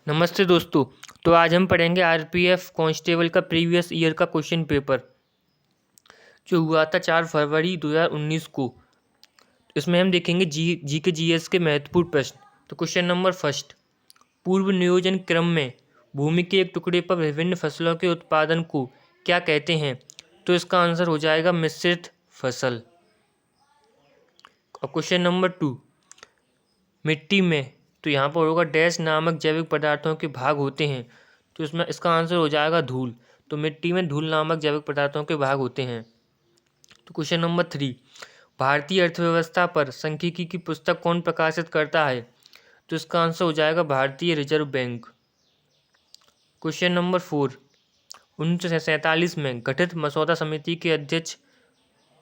नमस्ते दोस्तों। तो आज हम पढ़ेंगे आरपीएफ कांस्टेबल का प्रीवियस ईयर का क्वेश्चन पेपर जो हुआ था 4 फरवरी 2019 को। इसमें हम देखेंगे जी के जीएस के महत्वपूर्ण प्रश्न। तो क्वेश्चन नंबर फर्स्ट, पूर्व नियोजन क्रम में भूमि के एक टुकड़े पर विभिन्न फसलों के उत्पादन को क्या कहते हैं? तो इसका आंसर हो जाएगा मिश्रित फसल। और क्वेश्चन नंबर टू, मिट्टी में तो यहाँ पर होगा डैश नामक जैविक पदार्थों के भाग होते हैं। तो इसमें इसका आंसर हो जाएगा धूल। तो मिट्टी में धूल नामक जैविक पदार्थों के भाग होते हैं। तो क्वेश्चन नंबर थ्री, भारतीय अर्थव्यवस्था पर सांख्यिकी की पुस्तक कौन प्रकाशित करता है? तो इसका आंसर हो जाएगा भारतीय reserve bank. Question number four, 1947 में गठित मसौदा समिति के अध्यक्ष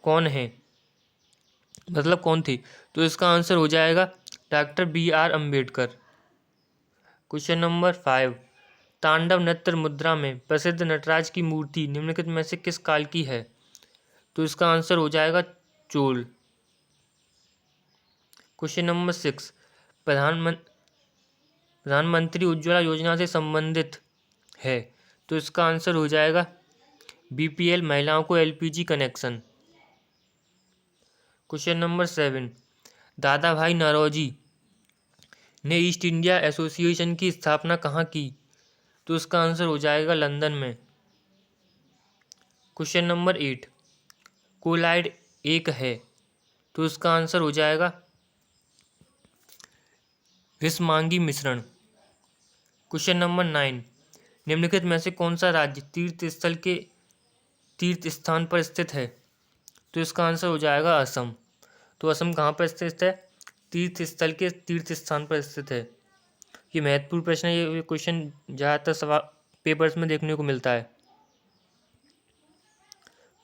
कौन है, मतलब कौन थे? तो इसका आंसर हो जाएगा doctor BR Ambedkar. Question number five, तांडव नृत्य मुद्रा में प्रसिद्ध नटराज की मूर्ति निम्नलिखित में से किस काल की है? तो इसका आंसर हो जाएगा चोल। क्वेश्चन नंबर सिक्स, प्रधानमंत्री उज्ज्वला योजना से संबंधित है। तो इसका आंसर हो जाएगा BPL, महिलाओं को LPG connection. Question number seven, दादा भाई नौरोजी ने ईस्ट इंडिया एसोसिएशन की स्थापना कहाँ की? तो इसका आंसर हो जाएगा लंदन में। क्वेश्चन नंबर एट, कोलाइड एक है। तो इसका आंसर हो जाएगा विषमांगी मिश्रण। क्वेश्चन नंबर नाइन, निम्नलिखित में से कौन सा राज्य तीर्थ स्थान पर स्थित है? तो इसका आंसर हो जाएगा असम। तो असम कहाँ पर स्थित है? तीर्थ स्थल के तीर्थ स्थान पर स्थित है। ये महत्वपूर्ण प्रश्न है। ये क्वेश्चन ज़्यादातर सवाल पेपर्स में देखने को मिलता है।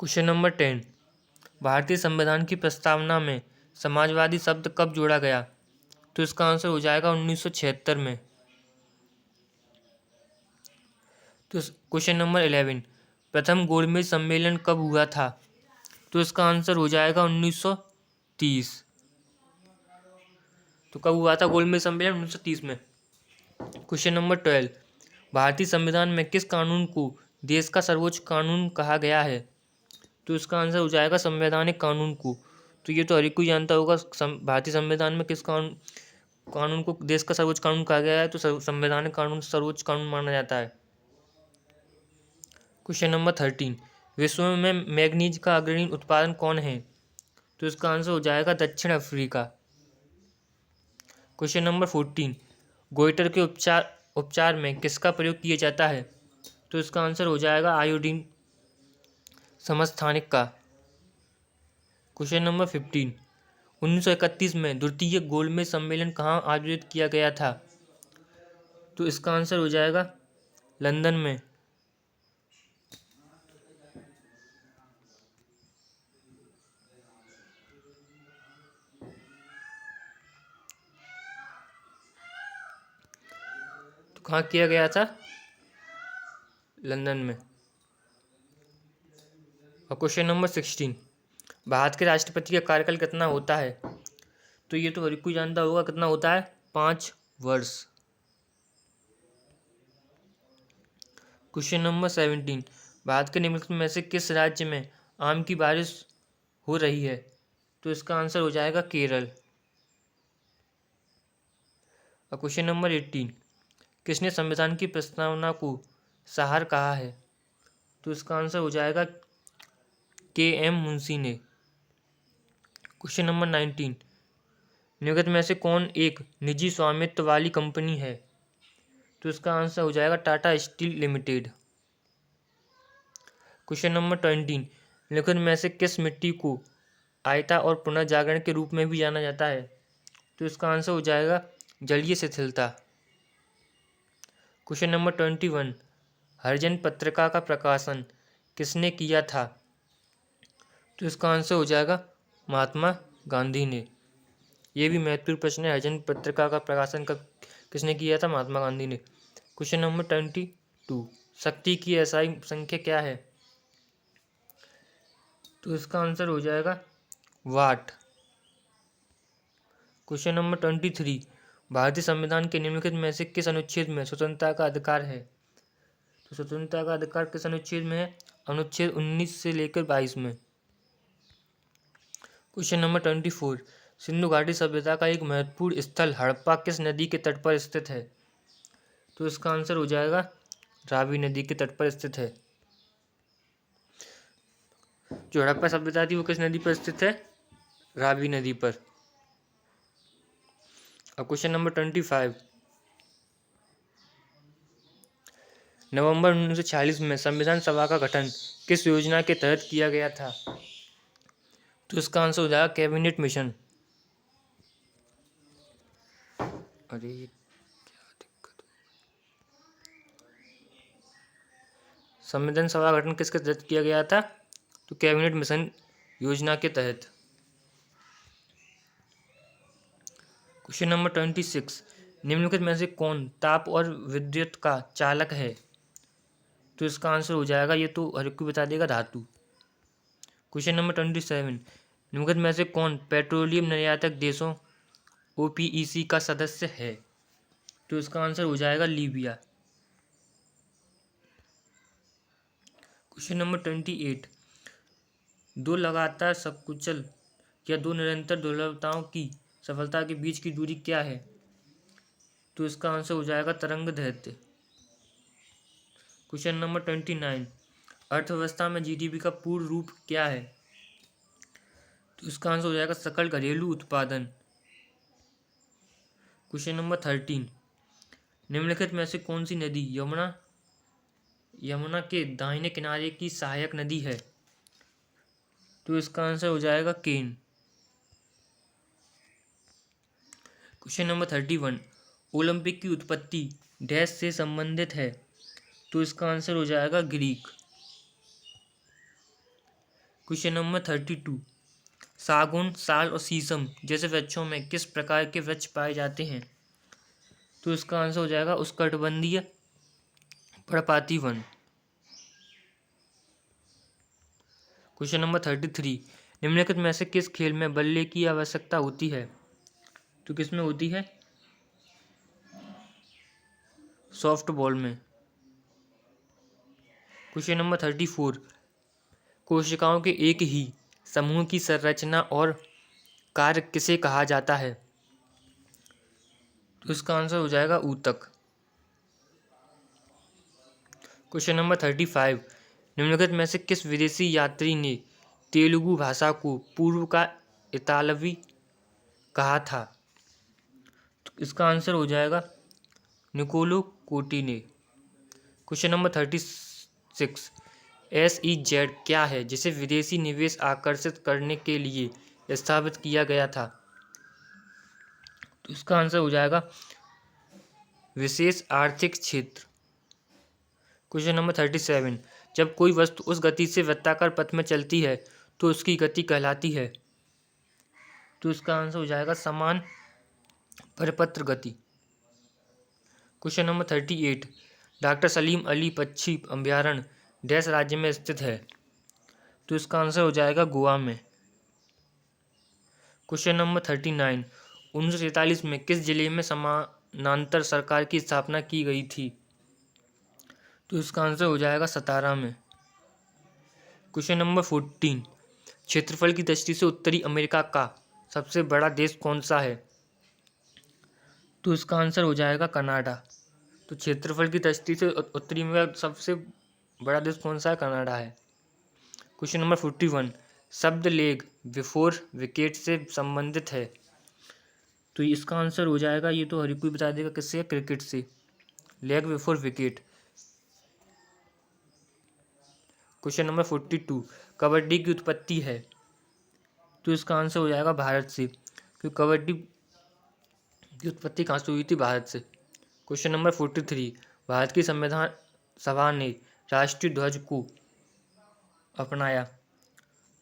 क्वेश्चन नंबर 10, भारतीय संविधान की प्रस्तावना में समाजवादी शब्द कब जोड़ा गया? तो इसका आंसर हो जाएगा 1976 में। तो क्वेश्चन नंबर 11, प्रथम गोलमेज सम्मेलन कब हुआ था? तो इसका आंसर हो जाएगा 1930। तो कब हुआ था गोलमेज सम्मेलन? 1930 में। क्वेश्चन नंबर 12, भारतीय संविधान में किस कानून को देश का सर्वोच्च कानून कहा गया है? तो इसका आंसर हो जाएगा संवैधानिक कानून को। तो ये तो हर एक कोई जानता होगा, भारतीय संविधान में किस कानून को देश का सर्वोच्च कानून कहा गया है? तो संवैधानिक कानून सर्वोच्च कानून माना जाता है। क्वेश्चन नंबर 13, विश्व में मैग्नीज का अग्रणी उत्पादन कौन है? तो इसका आंसर हो जाएगा दक्षिण अफ्रीका। क्वेश्चन नंबर 14, गोइटर के उपचार में किसका प्रयोग किया जाता है? तो इसका आंसर हो जाएगा आयोडीन समस्थानिक का। क्वेश्चन नंबर 15, 1931 में द्वितीय गोलमेज सम्मेलन कहाँ आयोजित किया गया था? तो इसका आंसर हो जाएगा लंदन में। तो कहाँ किया गया था? लंदन में। और क्वेश्चन नंबर 16, भारत के राष्ट्रपति का कार्यकाल कितना होता है? तो ये तो हर कोई जानता होगा, कितना होता है? 5 वर्ष। क्वेश्चन नंबर 17, भारत के निम्नलिखित में से किस राज्य में आम की बारिश हो रही है? तो इसका आंसर हो जाएगा केरल। और क्वेश्चन नंबर 18, किसने संविधान की प्रस्तावना को सार कहा है? तो इसका आंसर हो जाएगा KM मुंशी ने। क्वेश्चन नंबर 19, निम्नलिखित में से कौन एक निजी स्वामित्व वाली कंपनी है? तो इसका आंसर हो जाएगा Tata steel limited. Question number 20, निम्नलिखित में से किस मिट्टी को आयता और पुनर्जागरण के रूप में भी जाना जाता है? तो इसका आंसर हो जाएगा जलीय शिथिलता। क्वेश्चन नंबर 21, हरिजन पत्रिका का प्रकाशन किसने किया था? तो इसका आंसर हो जाएगा महात्मा गांधी ने। यह भी महत्वपूर्ण प्रश्न है, हरिजन पत्रिका का प्रकाशन किसने किया था? महात्मा गांधी ने। क्वेश्चन नंबर 22, शक्ति की SI संख्या क्या है? तो इसका आंसर हो जाएगा वाट। क्वेश्चन नंबर 23, भारतीय संविधान के निम्नलिखित में से किस अनुच्छेद में स्वतंत्रता का अधिकार है? तो स्वतंत्रता का अधिकार किस अनुच्छेद में है? अनुच्छेद 19 से लेकर 22 में। क्वेश्चन नंबर 24, सिंधु घाटी सभ्यता का एक महत्वपूर्ण स्थल हड़प्पा किस नदी के तट पर स्थित है? तो इसका आंसर हो जाएगा रावी नदी के तट पर स्थित है। जो हड़प्पा सभ्यता थी वो किस नदी पर स्थित है? रावी नदी पर। अब क्वेश्चन नंबर 25, नवंबर 1946 में संविधान सभा का गठन किस योजना के तहत किया गया था? तो इसका आंसर हो जाएगा कैबिनेट मिशन। अरे क्या दिक्कत, संविधान सभा का गठन किसके तहत किया गया था? तो कैबिनेट मिशन योजना के तहत। क्वेश्चन नंबर 26, निम्नलिखित में से कौन ताप और विद्युत का चालक है? तो इसका आंसर हो जाएगा, ये तो हर कोई बता देगा, धातु। क्वेश्चन नंबर 27, निम्नलिखित में से कौन पेट्रोलियम निर्यातक देशों OPEC का सदस्य है? तो इसका आंसर हो जाएगा लीबिया। क्वेश्चन नंबर 28, दो लगातार सकुचल या दो निरंतर दुर्बलताओं की सफलता के बीच की दूरी क्या है? तो इसका आंसर हो जाएगा तरंग दैर्ध्य। क्वेश्चन नंबर 29, अर्थव्यवस्था में GDP का पूर्ण रूप क्या है? तो इसका आंसर हो जाएगा सकल घरेलू उत्पादन। क्वेश्चन नंबर 13, निम्नलिखित में से कौन सी नदी यमुना के दाहिने किनारे की सहायक नदी है? तो इसका आंसर हो जाएगा केन। क्वेश्चन नंबर 31, ओलंपिक की उत्पत्ति डैश से संबंधित है? तो इसका आंसर हो जाएगा ग्रीक। क्वेश्चन नंबर 32, सागौन, साल और शीशम जैसे वृक्षों में किस प्रकार के वृक्ष पाए जाते हैं? तो इसका आंसर हो जाएगा उष्णकटिबंधीय पर्णपाती वन। क्वेश्चन नंबर 33, निम्नलिखित में से किस खेल में बल्ले की आवश्यकता होती है? तो किस में होती है? सॉफ्ट बॉल में। क्वेश्चन नंबर 34, कोशिकाओं के एक ही समूह की संरचना और कार्य किसे कहा जाता है? तो इसका आंसर हो जाएगा ऊतक। क्वेश्चन नंबर 35, निम्नलिखित में से किस विदेशी यात्री ने तेलुगु भाषा को पूर्व का इतालवी कहा था? तो इसका आंसर हो जाएगा निकोलो कोटी ने। क्वेश्चन नंबर 36, SEZ क्या है जिसे विदेशी निवेश आकर्षित करने के लिए स्थापित किया गया था? तो इसका आंसर हो जाएगा विशेष आर्थिक क्षेत्र। क्वेश्चन नंबर 37, जब कोई वस्तु उस गति से वृत्ताकार पथ में चलती है तो उसकी गति कहलाती है? तो इसका आंसर हो जाएगा समान परिपत्र गति। Question number 38, doctor Salim Ali पक्षी अभयारण्य डैश राज्य में स्थित है? तो इसका आंसर हो जाएगा गोवा में। क्वेश्चन नंबर 39, 1943 में किस जिले में समानांतर सरकार की स्थापना की गई थी? तो इसका आंसर हो जाएगा सतारा में। क्वेश्चन नंबर 14, क्षेत्रफल की दृष्टि से उत्तरी अमेरिका का सबसे बड़ा देश कौन सा है? तो इसका आंसर हो जाएगा कनाडा। तो क्षेत्रफल की दृष्टि से उत्तरी अमेरिका सबसे बड़ा देश कौन सा है? कनाडा है। क्वेश्चन नंबर 41, शब्द लेग बिफोर विकेट से संबंधित है? तो इसका आंसर हो जाएगा, ये तो हर कोई बता देगा, किससे? क्रिकेट से, leg before wicket. Question number 42, kabaddi की उत्पत्ति है? तो इसका आंसर हो जाएगा भारत से, क्योंकि कबड्डी की उत्पत्ति कहाँ से हुई थी? भारत से। क्वेश्चन नंबर 43, भारत की संविधान सभा ने राष्ट्रीय ध्वज को अपनाया?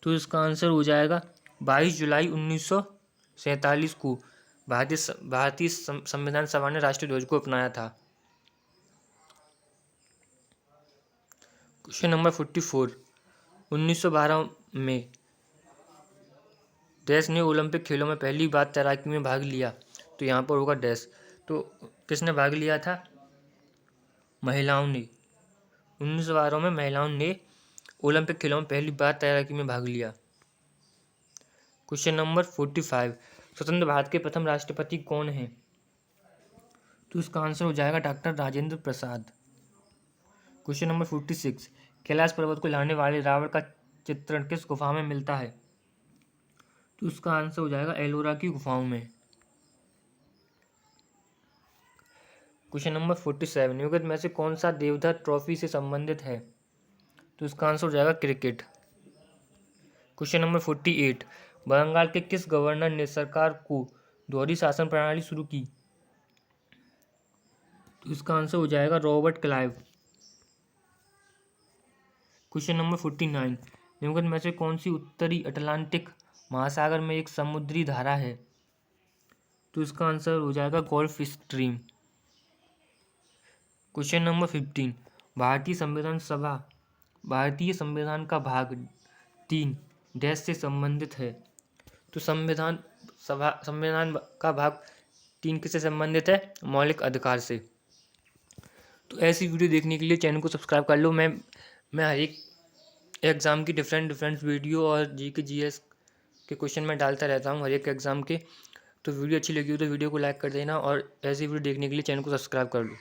तो इसका आंसर हो जाएगा 22 जुलाई 1947 को भारतीय संविधान सभा ने राष्ट्रीय ध्वज को अपनाया था। क्वेश्चन नंबर 44, 1912 में देश ने ओलंपिक खेलों में पहली बार तैराकी में भाग लिया? तो यहाँ पर होगा डैश तो किसने भाग लिया था? महिलाओं ने। 1912 में महिलाओं ने ओलंपिक खेलों में पहली बार तैराकी में भाग लिया। क्वेश्चन नंबर 45, स्वतंत्र भारत के प्रथम राष्ट्रपति कौन हैं? तो इसका आंसर हो जाएगा doctor Rajendra Prasad. Question number 46, Kailash पर्वत को हिलाने वाले रावण का चित्रण किस गुफा में मिलता है? तो इसका आंसर हो जाएगा एलोरा की गुफाओं में। क्वेश्चन नंबर 47, निम्नलिखित में से कौन सा देवधर ट्रॉफी से संबंधित है? तो इसका आंसर हो जाएगा क्रिकेट। क्वेश्चन नंबर 48, बंगाल के किस गवर्नर ने सरकार को दोहरी शासन प्रणाली शुरू की? तो इसका आंसर हो जाएगा रॉबर्ट क्लाइव। क्वेश्चन नंबर 49, निम्नलिखित में से कौन सी उत्तरी अटलांटिक महासागर में एक समुद्री धारा है? तो इसका आंसर हो जाएगा गल्फ स्ट्रीम। क्वेश्चन नंबर 15, भारतीय संविधान का भाग 3 डैश से संबंधित है? तो संविधान का भाग 3 किससे संबंधित है? मौलिक अधिकार से। तो ऐसी वीडियो देखने के लिए चैनल को सब्सक्राइब कर लो। मैं हर एक एग्ज़ाम की डिफरेंट वीडियो और जीके जीएस के क्वेश्चन मैं डालता रहता हूँ हर एक एग्ज़ाम के। तो वीडियो अच्छी लगी हो तो वीडियो को लाइक कर देना और ऐसी वीडियो देखने के लिए चैनल को सब्सक्राइब कर लो।